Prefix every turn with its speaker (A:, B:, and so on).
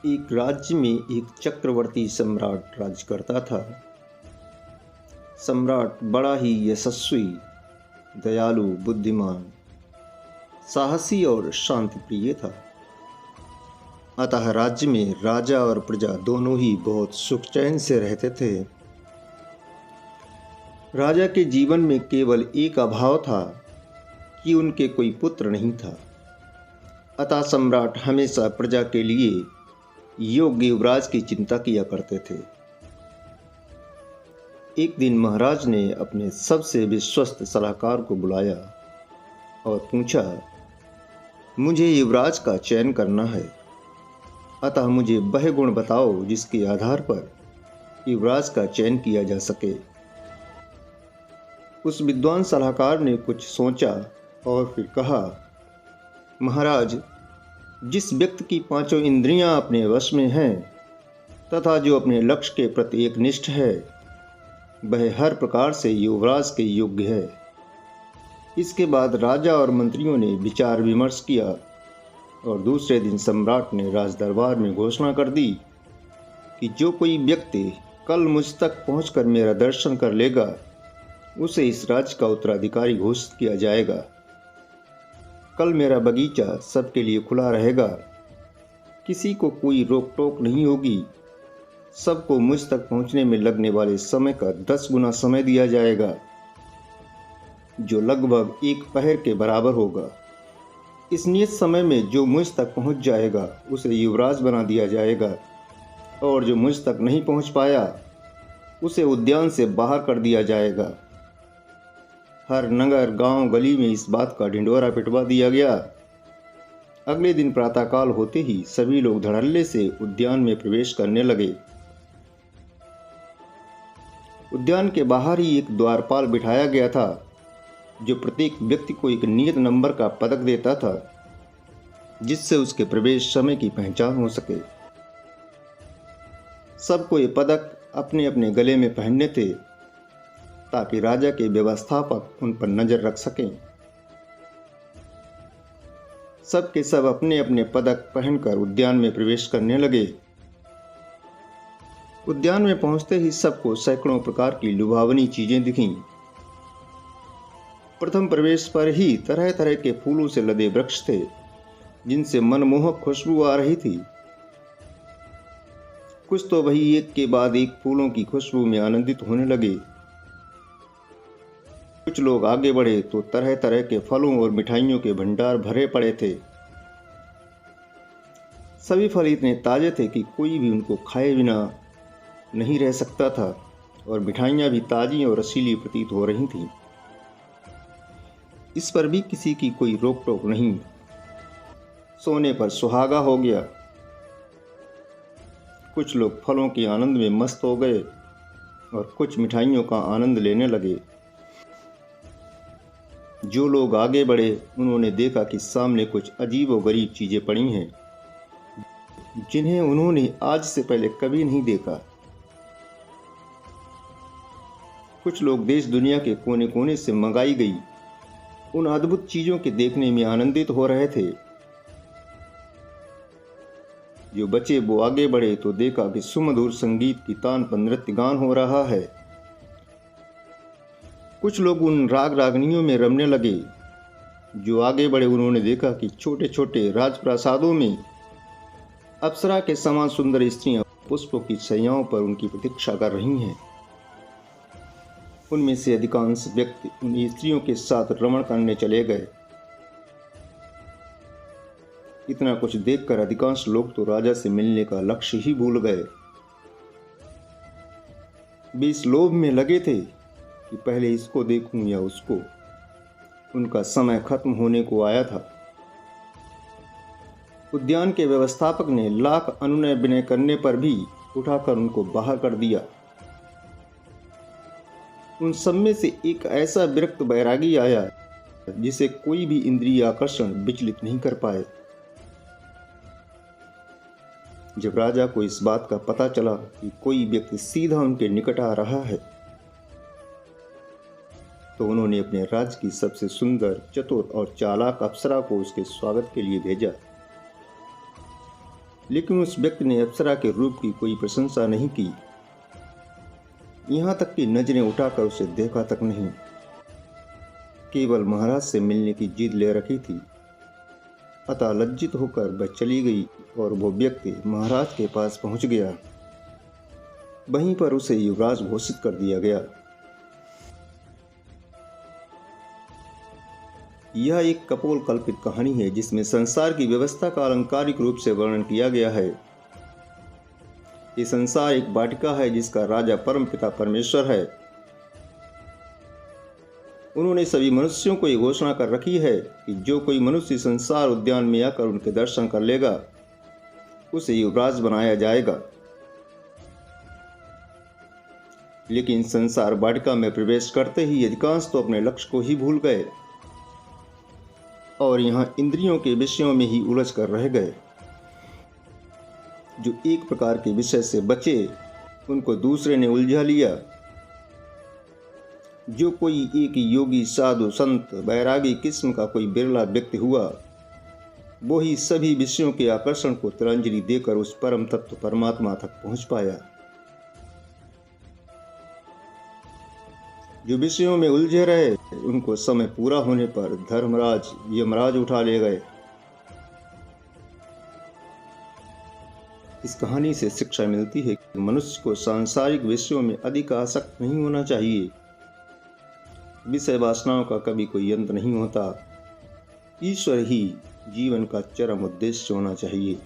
A: एक राज्य में एक चक्रवर्ती सम्राट राज करता था। सम्राट बड़ा ही यशस्वी, दयालु, बुद्धिमान, साहसी और शांति प्रिय था। अतः राज्य में राजा और प्रजा दोनों ही बहुत सुख चैन से रहते थे। राजा के जीवन में केवल एक अभाव था कि उनके कोई पुत्र नहीं था। अतः सम्राट हमेशा प्रजा के लिए योग्य युवराज की चिंता किया करते थे। एक दिन महाराज ने अपने सबसे विश्वस्त सलाहकार को बुलाया और पूछा, मुझे युवराज का चयन करना है, अतः मुझे वह गुण बताओ जिसके आधार पर युवराज का चयन किया जा सके। उस विद्वान सलाहकार ने कुछ सोचा और फिर कहा, महाराज, जिस व्यक्ति की पांचों इंद्रियां अपने वश में हैं तथा जो अपने लक्ष्य के प्रति एकनिष्ठ है, वह हर प्रकार से युवराज के योग्य है। इसके बाद राजा और मंत्रियों ने विचार विमर्श किया और दूसरे दिन सम्राट ने राजदरबार में घोषणा कर दी कि जो कोई व्यक्ति कल मुझ तक पहुंचकर मेरा दर्शन कर लेगा, उसे इस राज्य का उत्तराधिकारी घोषित किया जाएगा। कल मेरा बगीचा सबके लिए खुला रहेगा, किसी को कोई रोक टोक नहीं होगी। सबको मुझ तक पहुंचने में लगने वाले समय का 10 गुना समय दिया जाएगा, जो लगभग एक पहर के बराबर होगा। इस नियत समय में जो मुझ तक पहुंच जाएगा उसे युवराज बना दिया जाएगा, और जो मुझ तक नहीं पहुंच पाया उसे उद्यान से बाहर कर दिया जाएगा। हर नगर, गांव, गली में इस बात का ढिंढोरा पिटवा दिया गया। अगले दिन प्रातःकाल होते ही सभी लोग धड़ल्ले से उद्यान में प्रवेश करने लगे। उद्यान के बाहर ही एक द्वारपाल बिठाया गया था, जो प्रत्येक व्यक्ति को एक नियत नंबर का पदक देता था, जिससे उसके प्रवेश समय की पहचान हो सके। सबको ये पदक अपने अपने गले में पहनने थे, ताकि राजा के व्यवस्थापक उन पर नजर रख सकें। सब के सब अपने अपने पदक पहनकर उद्यान में प्रवेश करने लगे। उद्यान में पहुंचते ही सबको सैकड़ों प्रकार की लुभावनी चीजें दिखीं। प्रथम प्रवेश पर ही तरह तरह के फूलों से लदे वृक्ष थे, जिनसे मनमोहक खुशबू आ रही थी। कुछ तो वही एक के बाद एक फूलों की खुशबू में आनंदित होने लगे। कुछ लोग आगे बढ़े तो तरह तरह के फलों और मिठाइयों के भंडार भरे पड़े थे। सभी फल इतने ताजे थे कि कोई भी उनको खाए बिना नहीं रह सकता था, और मिठाइयाँ भी ताजी और रसीली प्रतीत हो रही थीं। इस पर भी किसी की कोई रोक टोक नहीं। सोने पर सुहागा हो गया। कुछ लोग फलों के आनंद में मस्त हो गए और कुछ मिठाइयों का आनंद लेने लगे। जो लोग आगे बढ़े उन्होंने देखा कि सामने कुछ अजीब व गरीब चीजें पड़ी हैं, जिन्हें उन्होंने आज से पहले कभी नहीं देखा। कुछ लोग देश दुनिया के कोने कोने से मंगाई गई उन अद्भुत चीजों के देखने में आनंदित हो रहे थे। जो बचे वो आगे बढ़े तो देखा कि सुमधुर संगीत की तान पर नृत्य गान हो रहा है। कुछ लोग उन राग रागनियों में रमने लगे। जो आगे बढ़े उन्होंने देखा कि छोटे छोटे राजप्रासादों में अप्सरा के समान सुंदर स्त्रियां पुष्पों की शैयाओं पर उनकी प्रतीक्षा कर रही हैं। उनमें से अधिकांश व्यक्ति उन स्त्रियों के साथ रमण करने चले गए। इतना कुछ देखकर अधिकांश लोग तो राजा से मिलने का लक्ष्य ही भूल गए। वे इस लोभ में लगे थे कि पहले इसको देखूं या उसको। उनका समय खत्म होने को आया था। उद्यान के व्यवस्थापक ने लाख अनुनय विनय करने पर भी उठाकर उनको बाहर कर दिया। उन सब में से एक ऐसा विरक्त बैरागी आया जिसे कोई भी इंद्रिय आकर्षण विचलित नहीं कर पाए। जब राजा को इस बात का पता चला कि कोई व्यक्ति सीधा उनके निकट आ रहा है, तो उन्होंने अपने राज्य की सबसे सुंदर, चतुर और चालाक अप्सरा को उसके स्वागत के लिए भेजा। लेकिन उस व्यक्ति ने अप्सरा के रूप की कोई प्रशंसा नहीं की, यहाँ तक कि नजरें उठाकर उसे देखा तक नहीं। केवल महाराज से मिलने की जिद ले रखी थी। अतः लज्जित होकर वह चली गई और वो व्यक्ति महाराज के पास पहुंच गया। वहीं पर उसे युवराज घोषित कर दिया गया। यह एक कपोल कल्पित कहानी है जिसमें संसार की व्यवस्था का अलंकारिक रूप से वर्णन किया गया है। ये संसार एक वाटिका है जिसका राजा परमपिता परमेश्वर है। उन्होंने सभी मनुष्यों को ये घोषणा कर रखी है कि जो कोई मनुष्य संसार उद्यान में आकर उनके दर्शन कर लेगा उसे युवराज बनाया जाएगा। लेकिन संसार वाटिका में प्रवेश करते ही अधिकांश तो अपने लक्ष्य को ही भूल गए और यहाँ इंद्रियों के विषयों में ही उलझ कर रह गए। जो एक प्रकार के विषय से बचे उनको दूसरे ने उलझा लिया। जो कोई एक योगी साधु संत बैरागी किस्म का कोई बिरला व्यक्ति हुआ वो ही सभी विषयों के आकर्षण को तिलांजलि देकर उस परम तत्व परमात्मा तक पहुंच पाया। जो विषयों में उलझे रहे उनको समय पूरा होने पर धर्मराज यमराज उठा ले गए। इस कहानी से शिक्षा मिलती है कि मनुष्य को सांसारिक विषयों में अधिक आसक्त नहीं होना चाहिए। विषय वासनाओं का कभी कोई अंत नहीं होता। ईश्वर ही जीवन का चरम उद्देश्य होना चाहिए।